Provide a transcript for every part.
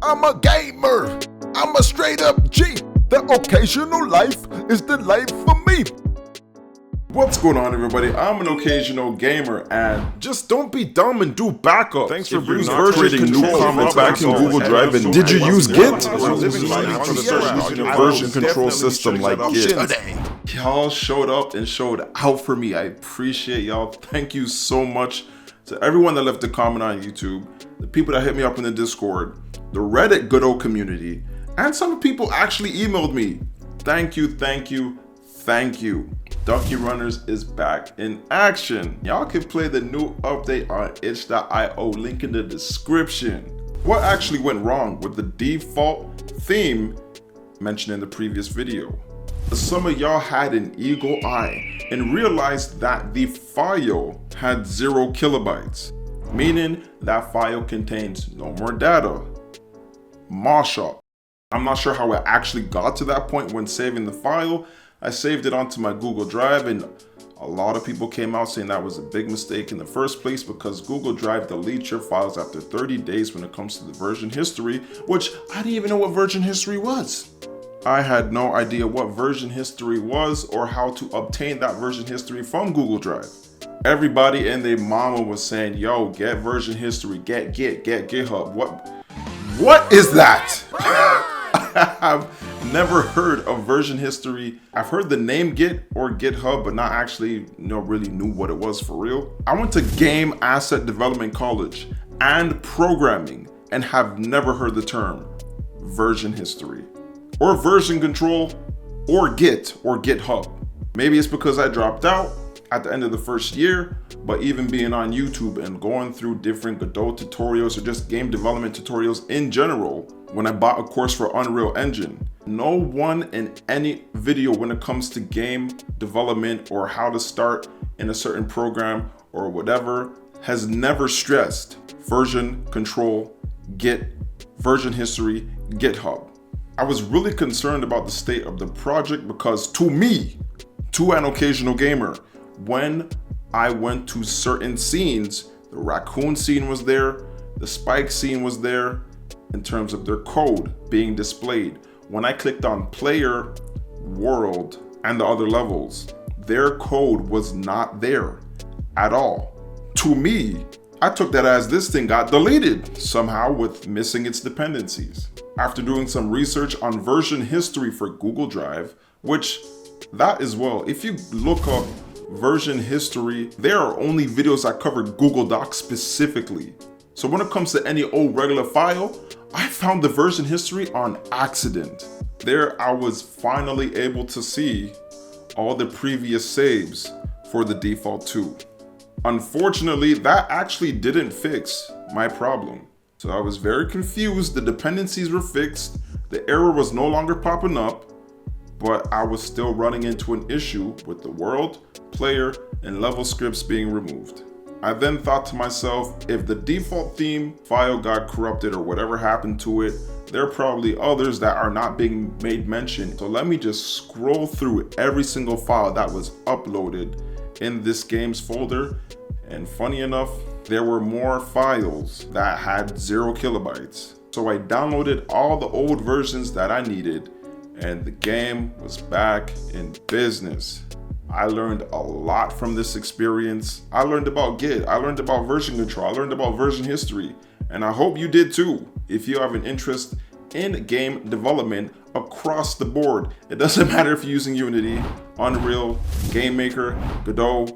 I'm a gamer. I'm a straight up G. The occasional life is the life for me. What's going on, everybody? I'm an occasional gamer, and just don't be dumb and do backup. Thanks for use creating new comments back in Google Drive. And did you use Git? Version control system like Git. Y'all showed up and showed out for me. I appreciate y'all. Thank you so much to everyone that left a comment on YouTube, the people that hit me up in the Discord, the Reddit godot community, and some people actually emailed me. Thank you, thank you, thank you. Ducky Runnerz is back in action. Y'all can play the new update on itch.io, link in the description. What actually went wrong with the default theme mentioned in the previous video? Some of y'all had an eagle eye and realized that the file had 0 kilobytes, meaning that file contains no more data. Mishap. I'm not sure how I actually got to that point when saving the file. I saved it onto my Google Drive, and a lot of people came out saying that was a big mistake in the first place because Google Drive deletes your files after 30 days when it comes to the version history, which I didn't even know what version history was. I had no idea what version history was or how to obtain that version history from Google Drive. Everybody and their mama was saying, yo, get version history, get GitHub. What is that? I have never heard of version history. I've heard the name Git or GitHub, but not actually really knew what it was for real. I went to Game Asset Development College and programming and have never heard the term version history or version control or Git or GitHub. Maybe it's because I dropped out at the end of the first year, but even being on YouTube and going through different Godot tutorials or just game development tutorials in general, when I bought a course for Unreal Engine, no one in any video when it comes to game development or how to start in a certain program or whatever has never stressed version control, Git, version history, GitHub. I was really concerned about the state of the project because to me, to an occasional gamer, when I went to certain scenes, the raccoon scene was there, the spike scene was there, in terms of their code being displayed. When I clicked on player, world, and the other levels, their code was not there at all. To me, I took that as this thing got deleted somehow with missing its dependencies. After doing some research on version history for Google Drive, which that as well, if you look up version history, there are only videos that cover Google Docs specifically. So when it comes to any old regular file, I found the version history on accident. There I was finally able to see all the previous saves for the default 2. Unfortunately, that actually didn't fix my problem. So I was very confused. The dependencies were fixed. The error was no longer popping up, but I was still running into an issue with the world, player, and level scripts being removed. I then thought to myself, if the default theme file got corrupted or whatever happened to it, there are probably others that are not being made mention. So let me just scroll through every single file that was uploaded in this games folder. And funny enough, there were more files that had 0 kilobytes. So I downloaded all the old versions that I needed, and the game was back in business. I learned a lot from this experience. I learned about Git, I learned about version control, I learned about version history, and I hope you did too. If you have an interest in game development across the board, it doesn't matter if you're using Unity, Unreal, Game Maker, Godot,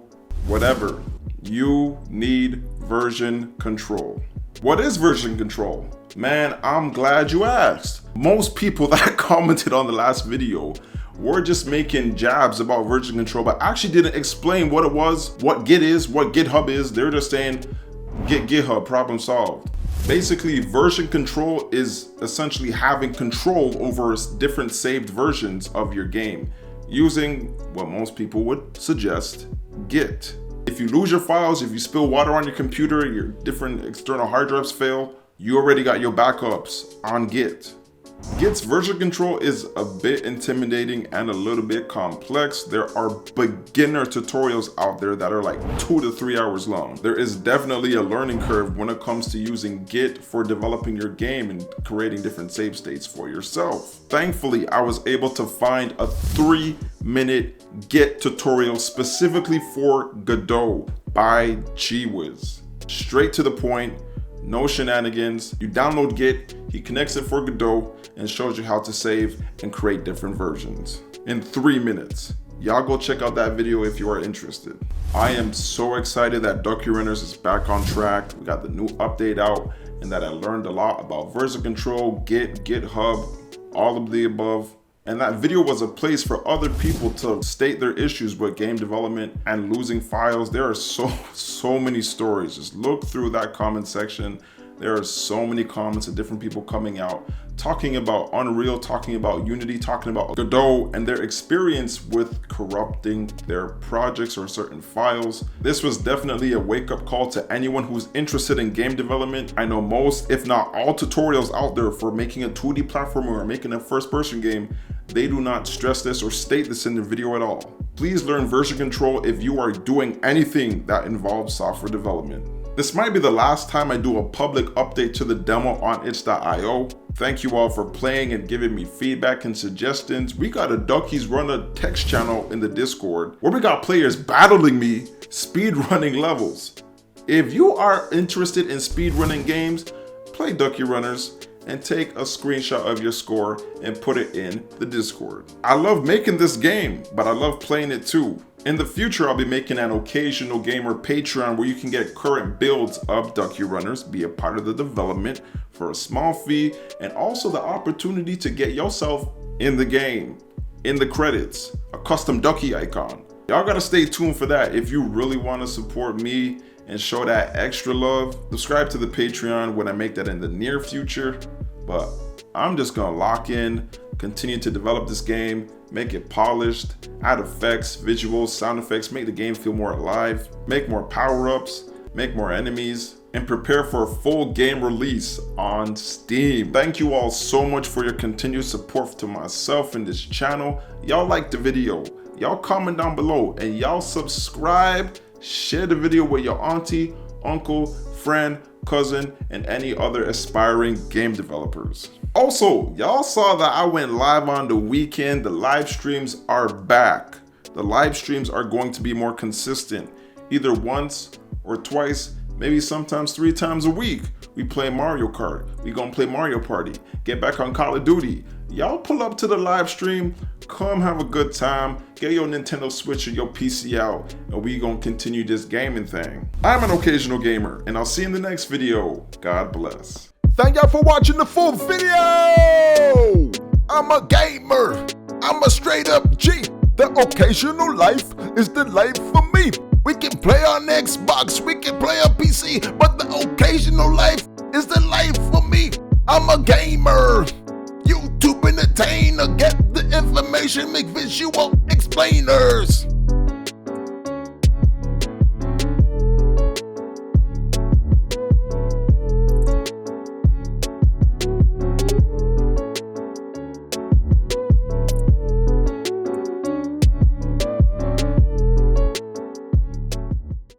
whatever, you need version control. What is version control? Man, I'm glad you asked. Most people that commented on the last video were just making jabs about version control, but actually didn't explain what it was, what Git is, what GitHub is. They're just saying, get GitHub, problem solved. Basically, version control is essentially having control over different saved versions of your game using what most people would suggest, Git. If you lose your files, if you spill water on your computer, your different external hard drives fail, you already got your backups on Git. Git's version control is a bit intimidating and a little bit complex. There are beginner tutorials out there that are like 2 to 3 hours long. There is definitely a learning curve when it comes to using Git for developing your game and creating different save states for yourself. Thankfully, I was able to find a 3-minute Git tutorial specifically for Godot by Gwiz. Straight to the point, no shenanigans. You download Git, he connects it for Godot, and shows you how to save and create different versions in 3 minutes. Y'all go check out that video if you are interested. I am so excited that Ducky Runnerz is back on track. We got the new update out, and that I learned a lot about version control, Git, GitHub, all of the above. And that video was a place for other people to state their issues with game development and losing files. There are so many stories. Just look through that comment section. There are so many comments of different people coming out, talking about Unreal, talking about Unity, talking about Godot, and their experience with corrupting their projects or certain files. This was definitely a wake-up call to anyone who's interested in game development. I know most, if not all, tutorials out there for making a 2D platformer or making a first-person game, they do not stress this or state this in the video at all. Please learn version control if you are doing anything that involves software development. This might be the last time I do a public update to the demo on itch.io. Thank you all for playing and giving me feedback and suggestions. We got a Ducky's Runner text channel in the Discord where we got players battling me speedrunning levels. If you are interested in speedrunning games, play Ducky Runnerz and take a screenshot of your score and put it in the Discord. I love making this game, but I love playing it too. In the future, I'll be making an occasional gamer Patreon where you can get current builds of Ducky Runnerz, be a part of the development for a small fee, and also the opportunity to get yourself in the game, in the credits, a custom Ducky icon. Y'all gotta stay tuned for that if you really wanna support me and show that extra love. Subscribe to the Patreon when I make that in the near future, but I'm just gonna lock in, continue to develop this game, make it polished, add effects, visuals, sound effects, make the game feel more alive, make more power-ups, make more enemies, and prepare for a full game release on Steam. Thank you all so much for your continued support to myself and this channel. Y'all like the video, y'all comment down below, and y'all subscribe. Share the video with your auntie, uncle, friend, cousin, and any other aspiring game developers. Also, y'all saw that I went live on the weekend. The live streams are back. The live streams are going to be more consistent, either once or twice, maybe sometimes 3 times a week. We play Mario Kart. We gonna play Mario Party. Get back on Call of Duty. Y'all pull up to the live stream, come have a good time, get your Nintendo Switch or your PC out, and we gonna continue this gaming thing. I'm an occasional gamer, and I'll see you in the next video. God bless. Thank y'all for watching the full video. I'm a gamer. I'm a straight up G. The occasional life is the life for me. We can play on Xbox, we can play on PC, but the occasional life is the life for me. I'm a gamer. YouTube entertainer, get the information, make visual explainers.